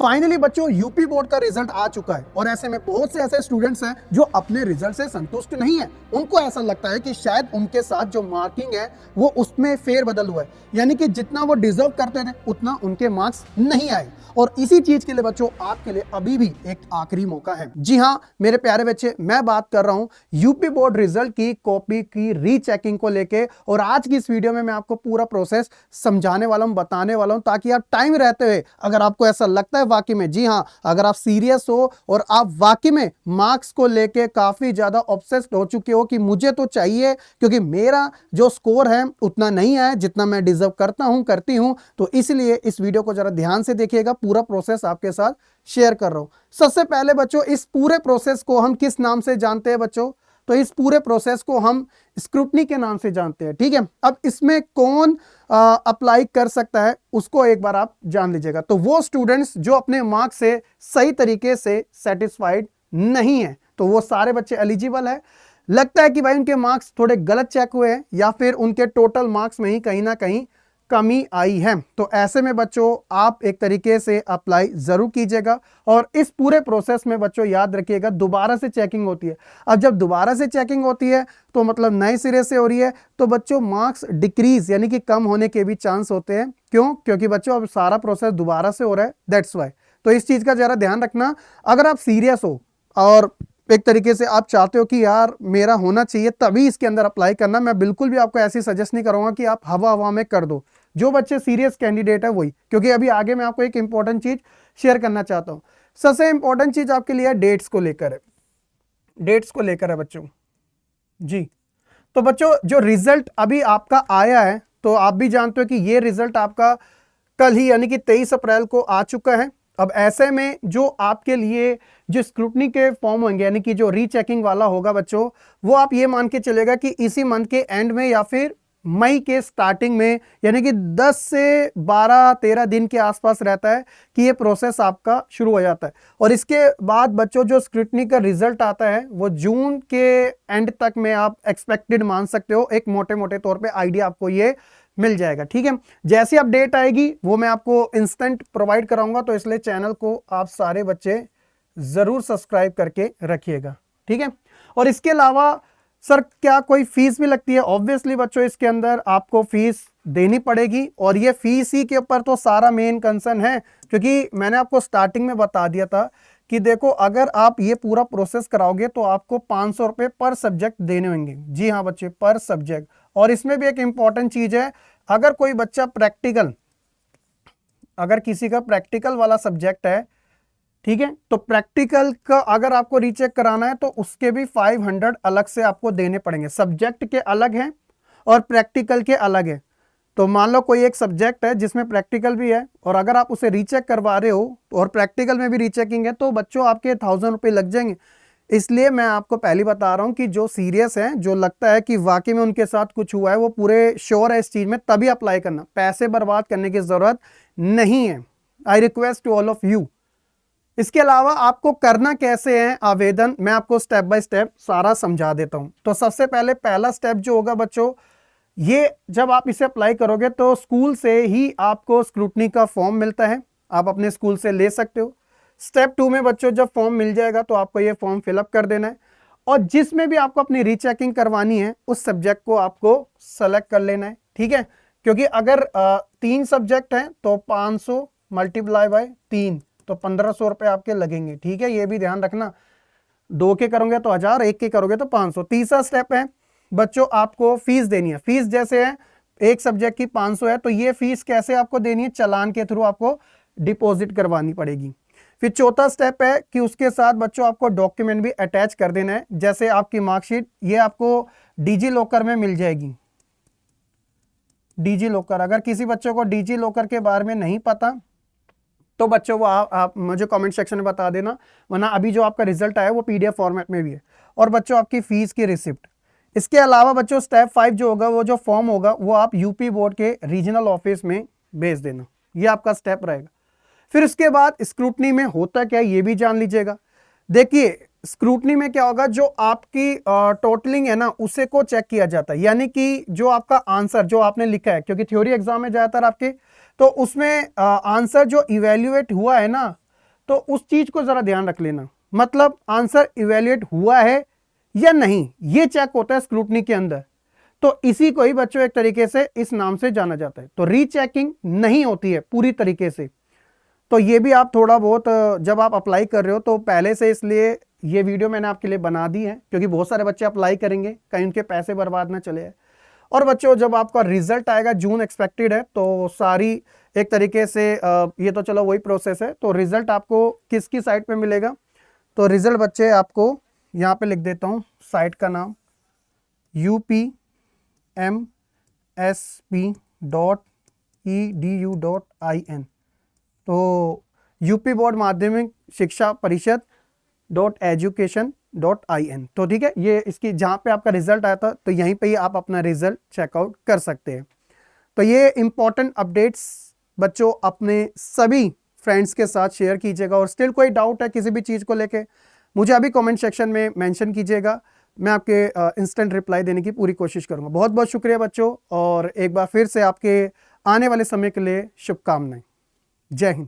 Finally बच्चों UP board का result आ चुका है और ऐसे में बहुत से ऐसे स्टूडेंट्स हैं जो अपने रिजल्ट से संतुष्ट नहीं है। उनको ऐसा लगता है कि शायद उनके साथ जो मार्किंग है वो उसमें फेरबदल हुआ है, यानी कि जितना वो डिजर्व करते थे उतना उनके मार्क्स नहीं आए। और इसी चीज के लिए बच्चों आपके लिए अभी भी एक आखिरी मौका है। जी हाँ मेरे प्यारे बच्चे, मैं बात कर रहा हूँ यूपी बोर्ड रिजल्ट की कॉपी की रीचेकिंग को लेके। और आज की इस वीडियो में मैं आपको पूरा प्रोसेस समझाने वाला हूँ, बताने वाला हूँ, ताकि आप टाइम रहते हुए अगर आपको ऐसा लगता है वाकई में, जी हाँ, अगर आप सीरियस हो और आप वाकई में मार्क्स को लेके काफी ज्यादा ऑब्सेस्ड हो चुके हो कि मुझे तो चाहिए क्योंकि मेरा जो स्कोर है उतना नहीं आया जितना मैं डिजर्व करता हूं, करती हूं, तो इसलिए इस वीडियो को जरा ध्यान से देखिएगा। पूरा प्रोसेस आपके साथ शेयर कर रहा हूं। सबसे पहले बच्चों इस पूरे प्रोसेस को हम किस नाम से जानते हैं बच्चों? तो इस पूरे प्रोसेस को हम स्क्रूटनी के नाम से जानते हैं। ठीक है, अब इसमें कौन अप्लाई कर सकता है उसको एक बार आप जान लीजिएगा। तो वो स्टूडेंट्स जो अपने मार्क्स से सही तरीके से सेटिस्फाइड नहीं है, तो वो सारे बच्चे एलिजिबल है। लगता है कि भाई उनके मार्क्स थोड़े गलत चेक हुए हैं या फिर उनके टोटल मार्क्स में ही कहीं ना कहीं कमी आई है, तो ऐसे में बच्चों आप एक तरीके से अप्लाई जरूर कीजिएगा। और इस पूरे प्रोसेस में बच्चों याद रखिएगा दोबारा से चेकिंग होती है। अब जब दोबारा से चेकिंग होती है तो मतलब नए सिरे से हो रही है, तो बच्चों मार्क्स डिक्रीज यानी कि कम होने के भी चांस होते हैं। क्यों? क्योंकि बच्चों अब सारा प्रोसेस दोबारा से हो रहा है, दैट्स वाई। तो इस चीज का जरा ध्यान रखना। अगर आप सीरियस हो और एक तरीके से आप चाहते हो कि यार मेरा होना चाहिए, तभी इसके अंदर अप्लाई करना। मैं बिल्कुल भी आपको ऐसी सजेस्ट नहीं करूंगा कि आप हवा हवा में कर दो। जो बच्चे सीरियस कैंडिडेट है वही, क्योंकि अभी आगे मैं आपको एक इंपॉर्टेंट चीज शेयर करना चाहता हूं। सबसे इंपॉर्टेंट चीज आपके लिए डेट्स को लेकर है, डेट्स को लेकर है बच्चों। जी, तो बच्चों जो रिजल्ट अभी आपका आया है, तो आप भी जानते हो कि ये रिजल्ट आपका कल ही यानी कि 23 अप्रैल को आ चुका है। अब ऐसे में जो आपके लिए जो स्क्रूटनी के फॉर्म होंगे यानी कि जो रीचेकिंग वाला होगा बच्चों, वो आप ये मान के चलेगा कि इसी मंथ के एंड में या फिर मई के स्टार्टिंग में, यानी कि 10 से 12-13 दिन के आसपास रहता है कि ये प्रोसेस आपका शुरू हो जाता है। और इसके बाद बच्चों जो स्क्रूटनी का रिजल्ट आता है वो जून के एंड तक में आप एक्सपेक्टेड मान सकते हो। एक मोटे मोटे तौर पे आइडिया आपको ये मिल जाएगा। ठीक है, जैसी अपडेट आएगी वो मैं आपको इंस्टेंट प्रोवाइड कराऊंगा, तो इसलिए चैनल को आप सारे बच्चे जरूर सब्सक्राइब करके रखिएगा। ठीक है, और इसके अलावा सर क्या कोई फीस भी लगती है? ऑब्वियसली बच्चों इसके अंदर आपको फीस देनी पड़ेगी, और ये फीस ही के ऊपर तो सारा मेन कंसर्न है। क्योंकि मैंने आपको स्टार्टिंग में बता दिया था कि देखो अगर आप ये पूरा प्रोसेस कराओगे तो आपको 500 रुपये पर सब्जेक्ट देने होंगे। जी हाँ बच्चे, पर सब्जेक्ट। और इसमें भी एक इंपॉर्टेंट चीज है, अगर कोई बच्चा प्रैक्टिकल, अगर किसी का प्रैक्टिकल वाला सब्जेक्ट है, ठीक है, तो प्रैक्टिकल का अगर आपको रीचेक कराना है तो उसके भी 500 अलग से आपको देने पड़ेंगे। सब्जेक्ट के अलग हैं और प्रैक्टिकल के अलग है। तो मान लो कोई एक सब्जेक्ट है जिसमें प्रैक्टिकल भी है, और अगर आप उसे रीचेक करवा रहे हो और प्रैक्टिकल में भी रीचेकिंग है, तो बच्चों आपके 1000 रुपये लग जाएंगे। इसलिए मैं आपको पहले बता रहा हूं कि जो सीरियस है, जो लगता है कि वाकई में उनके साथ कुछ हुआ है, वो पूरे श्योर है इस चीज में, तभी अप्लाई करना। पैसे बर्बाद करने की जरूरत नहीं है। I request to all of you. इसके अलावा आपको करना कैसे है आवेदन, मैं आपको स्टेप बाय स्टेप सारा समझा देता हूं। तो सबसे पहले पहला स्टेप जो होगा बच्चों, ये जब आप इसे अप्लाई करोगे तो स्कूल से ही आपको स्क्रूटनी का फॉर्म मिलता है, आप अपने स्कूल से ले सकते हो। स्टेप 2 में बच्चों जब फॉर्म मिल जाएगा तो आपको ये फॉर्म फिलअप कर देना है, और जिसमें भी आपको अपनी रीचेकिंग करवानी है उस सब्जेक्ट को आपको सेलेक्ट कर लेना है। ठीक है, क्योंकि अगर 3 सब्जेक्ट हैं तो 500 मल्टीप्लाई बाय 3 तो 1500 रुपये आपके लगेंगे। ठीक है, ये भी ध्यान रखना, 2 के करोगे तो 1000, 1 के करोगे तो 500। तीसरा स्टेप है बच्चों आपको फीस देनी है। फीस जैसे है एक सब्जेक्ट की 500 है, तो ये फीस कैसे आपको देनी है? चालान के थ्रू आपको डिपॉजिट करवानी पड़ेगी। फिर चौथा स्टेप है कि उसके साथ बच्चों आपको डॉक्यूमेंट भी अटैच कर देना है, जैसे आपकी मार्कशीट, ये आपको डिजी लॉकर में मिल जाएगी। डिजी लॉकर, अगर किसी बच्चों को डिजी लॉकर के बारे में नहीं पता तो बच्चों वो आप मुझे कमेंट सेक्शन में बता देना, वरना अभी जो आपका रिजल्ट आया वो पीडीएफ फॉर्मेट में भी है। और बच्चों आपकी फीस की रिसिप्ट। इसके अलावा बच्चों स्टेप 5 जो होगा, वो जो फॉर्म होगा वो आप यूपी बोर्ड के रीजनल ऑफिस में भेज देना, ये आपका स्टेप रहेगा। फिर इसके बाद स्क्रूटनी में होता क्या है ये भी जान लीजिएगा। देखिए स्क्रूटनी में क्या होगा, जो आपकी टोटलिंग है ना उसे को चेक किया जाता है, यानी कि जो आपका आंसर जो आपने लिखा है, क्योंकि थ्योरी एग्जाम में ज्यादातर आपके, तो उसमें आंसर जो इवेल्युएट हुआ है ना, तो उस चीज को जरा ध्यान रख लेना, मतलब आंसर इवेल्युएट हुआ है या नहीं, ये चेक होता है स्क्रूटनी के अंदर। तो इसी को ही बच्चों एक तरीके से इस नाम से जाना जाता है। तो रीचेकिंग नहीं होती है पूरी तरीके से। तो ये भी आप थोड़ा बहुत जब आप अप्लाई कर रहे हो तो पहले से, इसलिए ये वीडियो मैंने आपके लिए बना दी है क्योंकि बहुत सारे बच्चे अप्लाई करेंगे, कहीं उनके पैसे बर्बाद ना चले। और बच्चों जब आपका रिजल्ट आएगा, जून एक्सपेक्टेड है, तो सारी एक तरीके से ये तो चलो वही प्रोसेस है। तो रिजल्ट आपको किसकी साइट पे मिलेगा? तो रिजल्ट बच्चे आपको यहाँ पे लिख देता हूँ साइट का नाम, upmsp.edu.in। तो यूपी बोर्ड माध्यमिक शिक्षा परिषद .education.in। तो ठीक है, ये इसकी जहाँ पे आपका रिजल्ट आया था तो यहीं पे ही आप अपना रिजल्ट चेकआउट कर सकते हैं। तो ये इंपॉर्टेंट अपडेट्स बच्चों अपने सभी फ्रेंड्स के साथ शेयर कीजिएगा। और स्टिल कोई डाउट है किसी भी चीज़ को लेके, मुझे अभी कमेंट सेक्शन में मेंशन कीजिएगा, मैं आपके इंस्टेंट रिप्लाई देने की पूरी कोशिश करूंगा। बहुत बहुत शुक्रिया बच्चों, और एक बार फिर से आपके आने वाले समय के लिए शुभकामनाएं। जय हिंद।